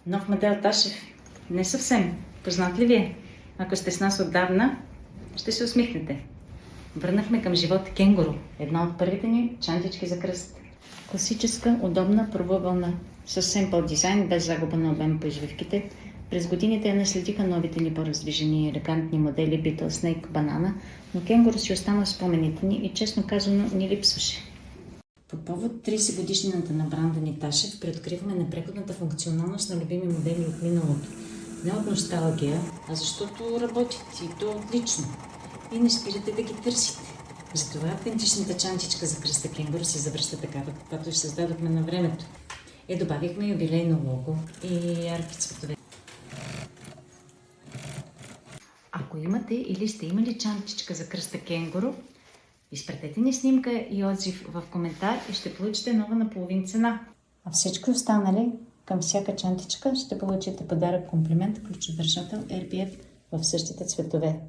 Нов модел Ташев. Не съвсем. Познат ли ви е? Ако сте с нас отдавна, ще се усмихнете. Върнахме към живот кенгуру. Една от първите ни чантички за кръст. Класическа, удобна, пробвална, с семпъл дизайн, без загуба на обем по извивките. През годините я наследиха новите ни по-раздвижени и елегантни модели Beetle, Snake, Banana, но кенгуру си остана в спомените ни и честно казано ни липсваше. По повод 30 годишнината на бранда ни Ташев преоткриваме непреходната функционалност на любими модели от миналото. Не от носталгия, а защото работят и то отлично. И не спирате да ги търсите. Затова автентичната чантичка за кръста кенгуру се завръща такава, каквато и създадохме на времето. Добавихме юбилейно лого и ярки цветове. Ако имате или сте имали чантичка за кръста кенгуру, изпратете ни снимка и отзив в коментар и ще получите нова на половин цена. А всички останали, към всяка чантичка ще получите подарък комплимент ключодържател RBF в същите цветове.